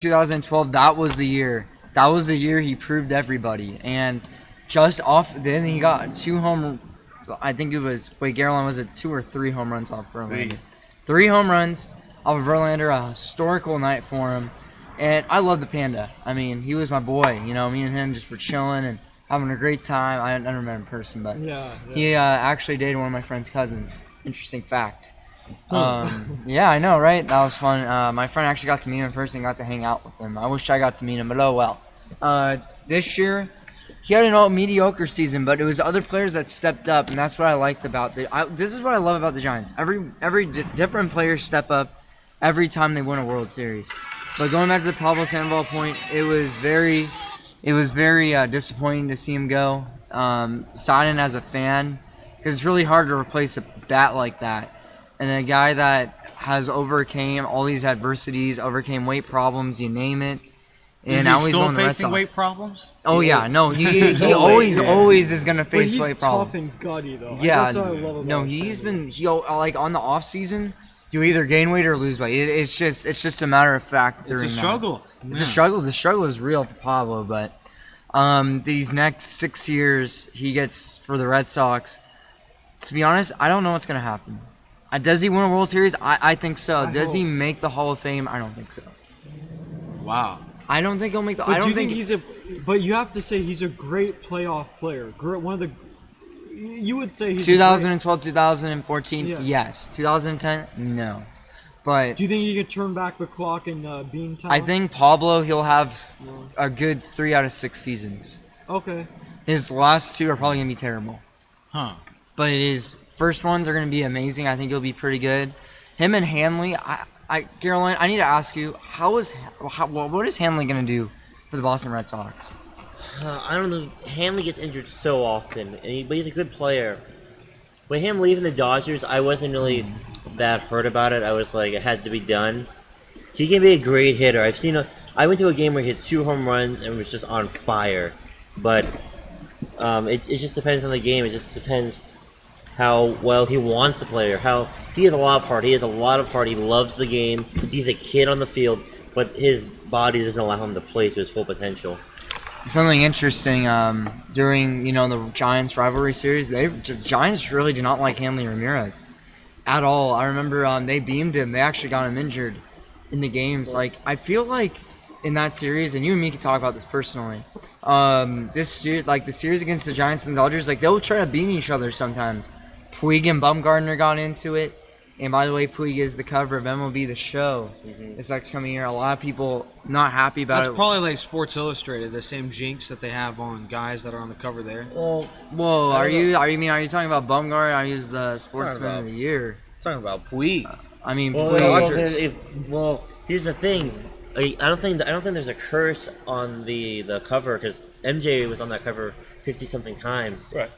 2012, that was the year. That was the year he proved everybody. And just off, then he got 2 home. I think it was. Wait, Garland, was it 2 or 3 home runs off Verlander? 3 home runs off of Verlander. A historical night for him. And I love the Panda. I mean, he was my boy. You know, me and him just were chilling and having a great time. I never met him in person, but he actually dated one of my friend's cousins. Interesting fact. Yeah, I know, right? That was fun. My friend actually got to meet him in person and got to hang out with him. I wish I got to meet him, but oh well. This year, he had an all mediocre season, but it was other players that stepped up, and that's what I liked about this is what I love about the Giants. Every different players step up every time they win a World Series. But going back to the Pablo Sandoval point, it was very disappointing to see him go. Signing as a fan, because it's really hard to replace a bat like that. And a guy that has overcame all these adversities, overcame weight problems, you name it. And is now he he's still going to Red facing Sox. weight problems? Oh yeah, no, he always is going to face he's weight problems. tough and gutty though. Yeah, That's what I love about him. like on the off season, you either gain weight or lose weight. It's just a matter of fact. It's a struggle. It's a struggle. The struggle is real for Pablo, but these next 6 years he gets for the Red Sox. To be honest, I don't know what's going to happen. Does he win a World Series? I think so. Does he make the Hall of Fame? I don't think so. Wow. I don't think he'll make the. But I don't think he's a. But you have to say he's a great playoff player. One of the. You would say he's 2012, 2014, Yeah. yes. 2010, no. But Do you think he could turn back the clock in Bean Town? I think Pablo, he'll have a good 3 out of 6 seasons. Okay. His last 2 are probably gonna be terrible. Huh. But his first ones are going to be amazing. I think he'll be pretty good. Him and Hanley, Caroline, I need to ask you, what is Hanley going to do for the Boston Red Sox? I don't know. Hanley gets injured so often, but he's a good player. With him leaving the Dodgers, I wasn't really that hurt about it. I was like, it had to be done. He can be a great hitter. I went to a game where he hit 2 home runs and was just on fire. But it just depends on the game. It just depends how well he wants to play, or how he has a lot of heart. He has a lot of heart. He loves the game. He's a kid on the field, but his body doesn't allow him to play to his full potential. Something interesting during the Giants rivalry series, the Giants really did not like Hanley Ramirez at all. I remember they beamed him. They actually got him injured in the games. Like I feel like in that series, and you and me can talk about this personally. This series, like the series against the Giants and Dodgers, like they'll try to beat each other sometimes. Puig and Bumgarner got into it, and by the way, Puig is the cover of MLB The Show this next coming year. A lot of people not happy about it. That's probably like Sports Illustrated, the same jinx that they have on guys that are on the cover there. Whoa, are you talking about Bumgarner? I use the Sportsman of the Year. Talking about Puig. I mean, Well, here's the thing. I don't think there's a curse on the cover, because MJ was on that cover 50-something times. Right.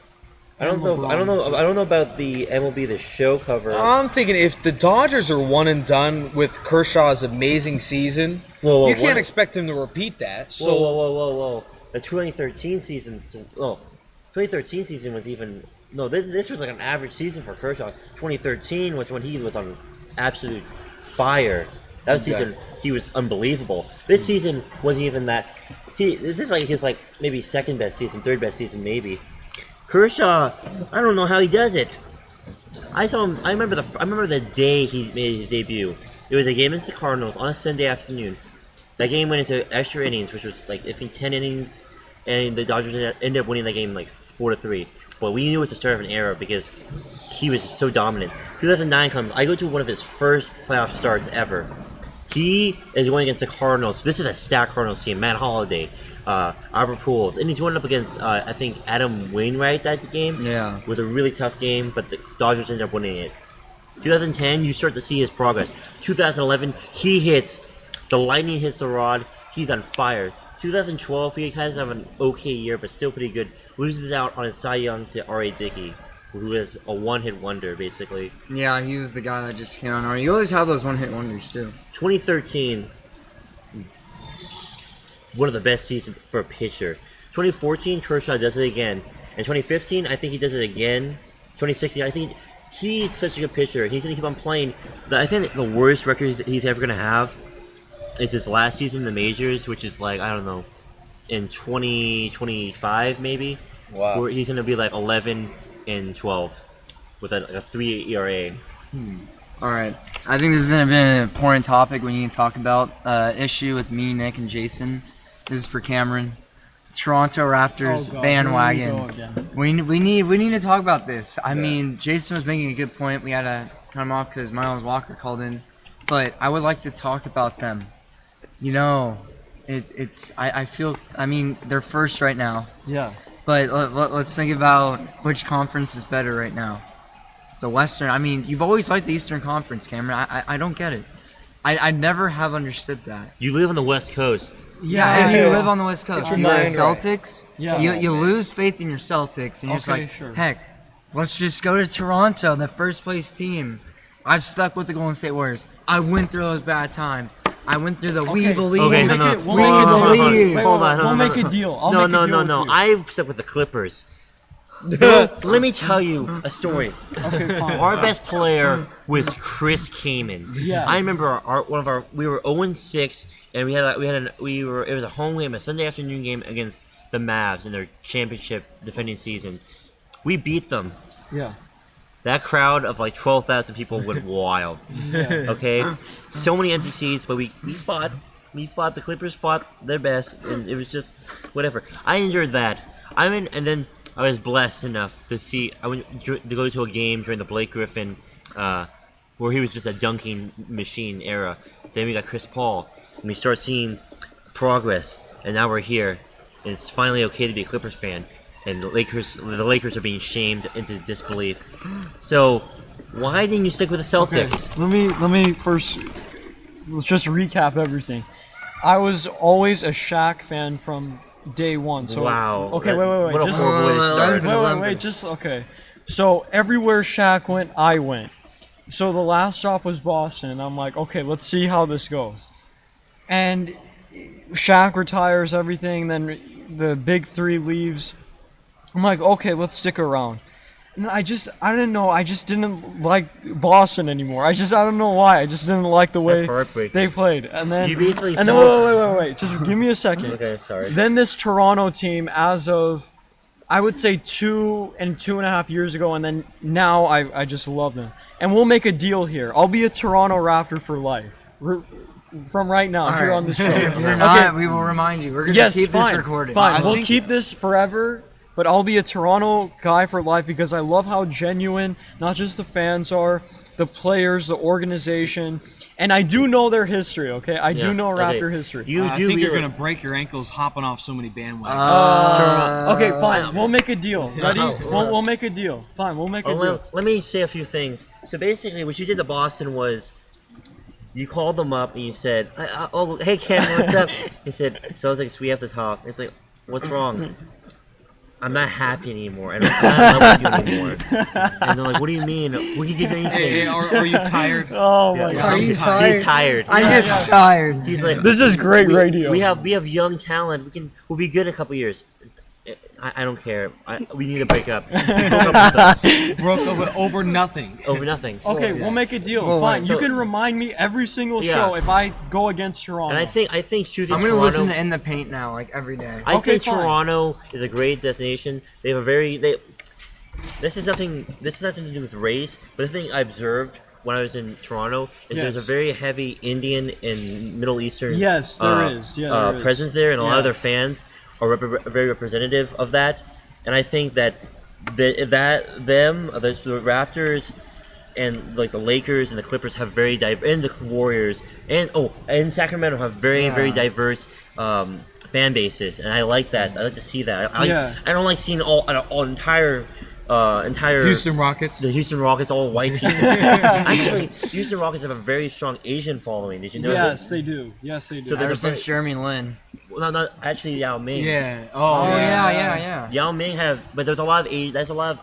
I don't know about the MLB The Show cover. I'm thinking if the Dodgers are one and done with Kershaw's amazing season, you can't expect him to repeat that. So Whoa. The 2013 season. 2013 season was even. No, this was like an average season for Kershaw. 2013 was when he was on absolute fire. That season he was unbelievable. This season wasn't even that. This is like his maybe second best season, third best season maybe. Kershaw, I don't know how he does it. I saw him. I remember the day he made his debut. It was a game against the Cardinals on a Sunday afternoon. That game went into extra innings, which was I think 10 innings, and the Dodgers ended up winning that game 4-3. But we knew it was the start of an era because he was just so dominant. 2009 comes. I go to one of his first playoff starts ever. He is going against the Cardinals. This is a stacked Cardinals team. Matt Holliday, Albert Pujols, and he's going up against I think Adam Wainwright that game. Yeah. It was a really tough game, but the Dodgers ended up winning it. 2010, you start to see his progress. 2011, he hits. The lightning hits the rod. He's on fire. 2012, he kind of have an okay year, but still pretty good. Loses out on his Cy Young to R.A. Dickey, who is a one-hit wonder, basically. Yeah, he was the guy that just came on. You always have those one-hit wonders, too. 2013, one of the best seasons for a pitcher. 2014, Kershaw does it again. And 2015, I think he does it again. 2016, I think he's such a good pitcher. He's going to keep on playing. I think the worst record he's ever going to have is his last season in the majors, which is like, I don't know, in 2025 maybe. Wow. Where he's gonna be like 11-12 with a 3 ERA. All right. I think this is going to be an important topic we need to talk about. Issue with me, Nick, and Jason. This is for Cameron. Toronto Raptors Oh, God, bandwagon. We need to talk about this. I mean, Jason was making a good point. We had to cut him off because Miles Walker called in. But I would like to talk about them. You know, I feel, I mean, they're first right now. Yeah. But let's think about which conference is better right now. The Western. I mean, you've always liked the Eastern Conference, Cameron. I don't get it. I never have understood that. You live on the West Coast. Yeah, and you live on the West Coast. Get You're your the mind right. Celtics. Yeah. You lose faith in your Celtics, and you're just Okay, like, sure. heck, let's just go to Toronto, the first place team. I've stuck with the Golden State Warriors. I went through those bad times. I went through the we Okay. believe. Okay, We'll no, make no. it- we'll We make it believe. Wait, Hold on, we'll no, make no, a deal. I'll no, make no, a deal no, no. with you. I've stuck with the Clippers. Let me tell you a story. Okay, fine. Our best player was Chris Kaman. Yeah. I remember we were 0-6, and it was a home game, a Sunday afternoon game against the Mavs in their championship defending season. We beat them. Yeah. That crowd of like 12,000 people went wild. Yeah. Okay, so many empty seats, but we fought. We fought. The Clippers fought their best, and it was just whatever. I enjoyed that. And then I was blessed enough to see. I went to go to a game during the Blake Griffin, where he was just a dunking machine era. Then we got Chris Paul, and we start seeing progress. And now we're here, and it's finally okay to be a Clippers fan. And the Lakers are being shamed into disbelief. So, why didn't you stick with the Okay. Celtics? Let me first. Let's just recap everything. I was always a Shaq fan from day one. So Wow. Okay, wait. What a Just horrible way to start. wait. Just okay. So everywhere Shaq went, I went. So the last stop was Boston, and I'm like, okay, let's see how this goes. And Shaq retires, everything. Then the big three leaves. I'm like, okay, let's stick around. And I didn't know. I just didn't like Boston anymore. I don't know why. I just didn't like the way That's heartbreaking. they played. And then, You basically and then wait. Just give me a second. Okay, sorry. Then this Toronto team, as of, I would say 2.5 years ago, and then now I just love them. And we'll make a deal here. I'll be a Toronto Raptor for life. From right now, All here right. on the show. You're not. We will remind you. We're gonna Yes, keep fine. this recorded. Fine, I we'll think- keep this forever, but I'll be a Toronto guy for life because I love how genuine not just the fans are, the players, the organization, and I do know their history, okay? I do know Raptor okay. history. You I do think you're realize- gonna break your ankles hopping off so many bandwagons. Okay, fine. We'll make a deal. Ready? No. We'll make a deal. Fine, we'll make a deal. Let me say a few things. So basically, what you did to Boston was you called them up and you said, "Oh, hey Cameron, what's up?" He said, "Celtics, we have to talk." It's like, "What's wrong?" I'm not happy anymore. I'm not in love with you anymore. And they're like, "What do you mean? We can give you anything." Hey, are you tired? Oh my Yeah. god. Are you I'm tired? He's tired. I'm Yeah, just tired. He's like, This is great radio. We have young talent. We'll be good in a couple years. I don't care. We need to break up. Broke up with them Broke up over nothing. over nothing. Okay, we'll make a deal. Well, Fine. so- You can remind me every single Yeah. show if I go against Toronto. And I think choosing I'm gonna Toronto. listen to In the Paint now, like every day. I Okay, think fine. Toronto is a great destination. They have a This is nothing to do with race, but the thing I observed when I was in Toronto is there's a Yes. very heavy Indian and Middle Eastern Yes, there is. Yeah, there is. presence there, and a lot of Yeah. their fans are very representative of that. And I think that the Raptors and like the Lakers and the Clippers have very diverse, and the Warriors and Sacramento have very diverse fan bases, and I like that. I like to see that. I don't like seeing all entire Houston Rockets. the Houston Rockets, all white people. Actually, Houston Rockets have a very strong Asian following. Did you know Yes, this? they do. Yes, they do. So Ever there's since Jeremy Lin. Well, not actually Yao Ming. Yeah. Oh yeah. yeah. Yao Ming but there's a lot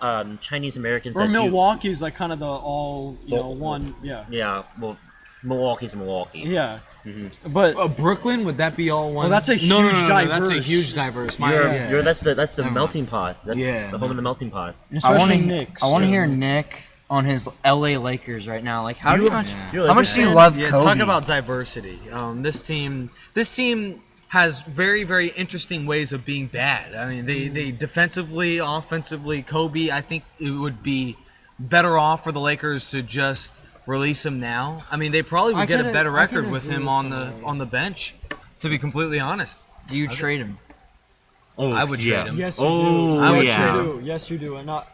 of Chinese Americans Or that do. Milwaukee's like kind of the all, Well, one, yeah. Yeah, well, Milwaukee's Milwaukee. Yeah. Mhm. But Brooklyn, would that be all one? Well, that's a no, huge That's a diverse. huge diverse. That's the Never melting pot. That's Yeah. the home of the melting pot. I want especially to. Knicks. I want to too. hear Nick on his LA Lakers right now. Like, how much do you And, love yeah, Kobe? talk about diversity. This team has very, very interesting ways of being bad. I mean, they defensively, offensively, Kobe, I think it would be better off for the Lakers to just release him now. I mean, they probably would get a better record with him on the bench, to be completely honest. Do you trade him? Oh, I would trade him. Yes, you Oh, do. yeah. You do. Yes, you do. And not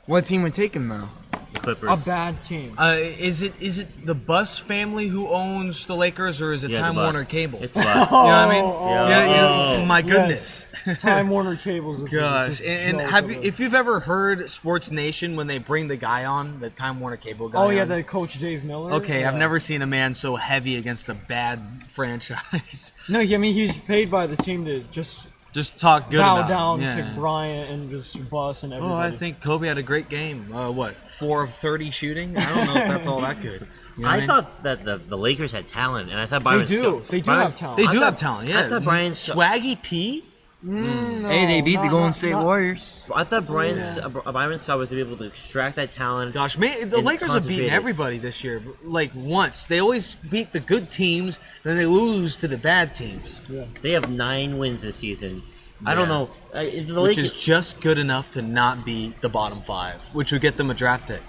What team would take him though? Clippers. a bad team. Is it the Buss family who owns the Lakers, or is it Yeah, Time the Buss. Warner Cable? It's Buss. You know what I mean? Oh, Yeah, my yes. goodness. Time Warner Cable. Gosh, and if you've ever heard Sports Nation when they bring the guy on, the Time Warner Cable guy? Oh yeah, on? the coach Dave Miller. Okay, Yeah. I've never seen a man so heavy against a bad franchise. No, I mean he's paid by the team to just Just talk good bow about down him. to Bryant and just Buss and everybody. Oh, I think Kobe had a great game. 4 of 30 shooting? I don't know if that's all that good. You know what I mean? thought that the Lakers had talent, and I thought They Byron do. They do Byron- have talent. They I do thought- have talent, yeah. I thought Brian Swaggy P? No, Hey, they beat the Golden not- State not- Warriors. I thought Byron Scott was able to extract that talent. Gosh, man, the And Lakers have beaten concentrated. everybody this year. Like, once. They always beat the good teams, then they lose to the bad teams. They have 9 wins this season. I Yeah. don't know. The Which Lakers, is just good enough to not be the bottom 5, which would get them a draft pick.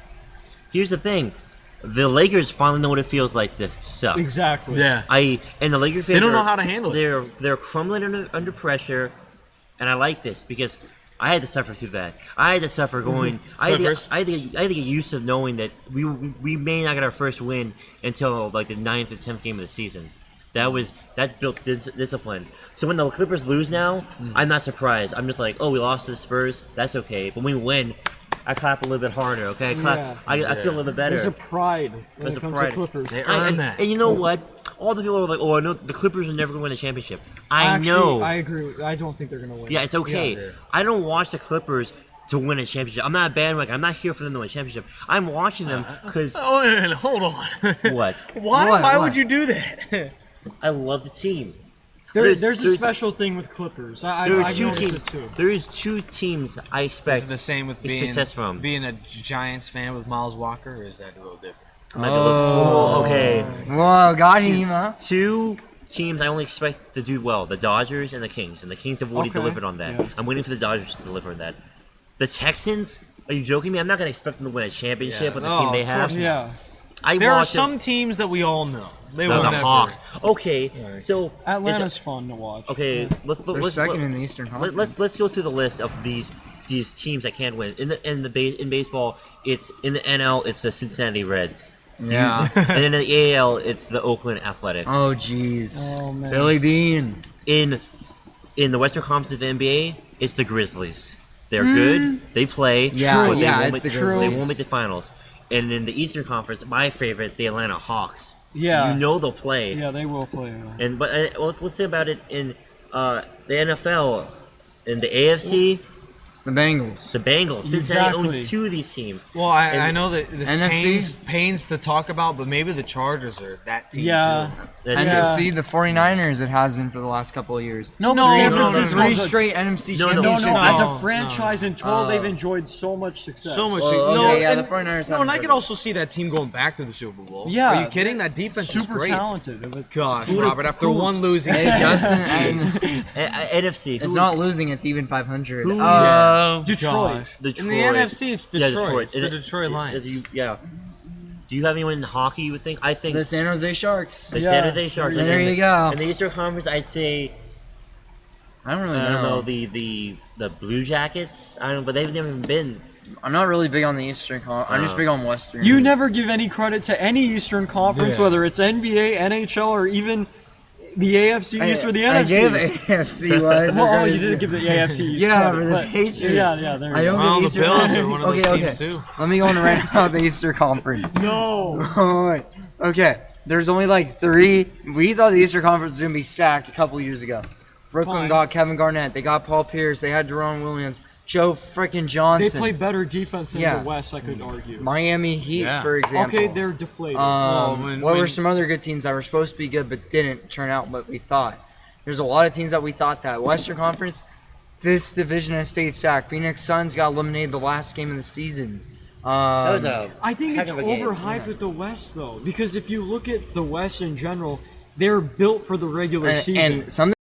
here's the thing. The Lakers finally know what it feels like to suck. Exactly. Yeah. And the Lakers fans They don't know how to handle it. They're crumbling under pressure, and I like this because I had to suffer through that. I had to suffer going. I had Clippers. to get used to knowing that we may not get our first win until like the 9th or 10th game of the season. That built discipline. So when the Clippers lose now, I'm not surprised. I'm just like, oh, we lost to the Spurs. That's okay. But when we win, I clap a little bit harder. Okay, I clap. Yeah. I feel a little bit better. There's a pride when There's it a comes pride. to Clippers. They earned that. And you know what? All the people are like, oh, I know the Clippers are never going to win a championship. Actually, know. I agree. I don't think they're gonna win. Yeah, it's okay. Yeah. I don't watch the Clippers to win a championship. I'm not a bandwagon. I'm not here for them to win a championship. I'm watching them because Oh, wait a minute, hold on. what? Why? What? Why What? would you do that? I love the team. There's a there's- special thing with Clippers. There are I've two noticed teams. it too. There is 2 teams I Is expect. it the same with It's success from. being a Giants fan with Miles Walker, or is that a little different? Okay. Whoa, got him, huh? 2 teams I only expect to do well: the Dodgers and the Kings. And the Kings have already Okay. delivered on that. Yeah. I'm waiting for the Dodgers to deliver on that. The Texans? Are you joking me? I'm not gonna expect them to win a championship Yeah. with the No, team they of have. course Yeah. I There are watch some teams that we all know. They them. will the never. Hawks. Okay, Right. so Atlanta's fun to watch. okay. Let's They're second in the Eastern Conference. let's go through the list of these teams that can't win. In baseball, it's in the NL, it's the Cincinnati Reds. Yeah. And then in the AL, it's the Oakland Athletics. Oh, jeez. Oh man. Billy Bean. In the Western Conference of the NBA, it's the Grizzlies. They're good. They play. Yeah, but they yeah, won't it's make, the They Grizzlies. won't make the finals. And in the Eastern Conference, my favorite, the Atlanta Hawks. Yeah. You know they'll play. Yeah, they will play. But let's say about it in the NFL, in the AFC, The Bengals. the Bengals. Cincinnati Exactly. owns 2 of these teams. Well, I And- know that this NFC? pains to talk about, but maybe the Chargers are that team Yeah. too. That's Yeah. NFC, the 49ers, it has been for the last couple of years. No, No, San no, no, Francisco. no. Three straight NFC No, no, No, championships. no, as No, a franchise in total, Oh. they've enjoyed so much success. So much. Well, no, okay, yeah, and, the 49ers no, haven't and I been could good. also see that team going back to the Super Bowl. Yeah. Are you kidding? That defense is Super great. talented. But Gosh, Who- Robert, after who- one losing Hey, season. Justin, and NFC. it's who- not losing, it's even 500. Who- Detroit. Gosh. Detroit. In the NFC, it's Yeah, Detroit. It's the And Detroit Lions. Yeah. Do you have anyone in hockey you would think? I think The San Jose Sharks. the Yeah. San Jose Sharks. There And you go. In the Eastern Conference, I'd say I don't really I don't know know. the Blue Jackets. I don't know, but they've never even been. I'm not really big on the Eastern Conference. I'm just big on Western. You never give any credit to any Eastern Conference, Yeah. whether it's NBA, NHL, or even the AFC East or the I NFC. gave East. AFC West. Well, you didn't give the AFC East. Yeah, credit, for the but- Patriots. Yeah, there I you don't go. Well, get the Eastern Bills Conference. are one of those Okay, teams okay. too. Let me go on right now the Eastern Conference. No. Alright. Okay. There's only like 3. We thought the Eastern Conference was going to be stacked a couple years ago. Brooklyn Fine. got Kevin Garnett. They got Paul Pierce. They had Jerome Williams. Joe frickin' They Johnson. play better defense in Yeah. the West, I could argue. Miami Heat, Yeah. for example. Okay, they're deflated. when- what were when- some other good teams that were supposed to be good but didn't turn out what we thought? There's a lot of teams that we thought that. Western Conference, this division has stayed stacked. Phoenix Suns got eliminated the last game of the season. That was a I think heck it's of a game. overhyped with the West though, because if you look at the West in general, they're built for the regular season. And some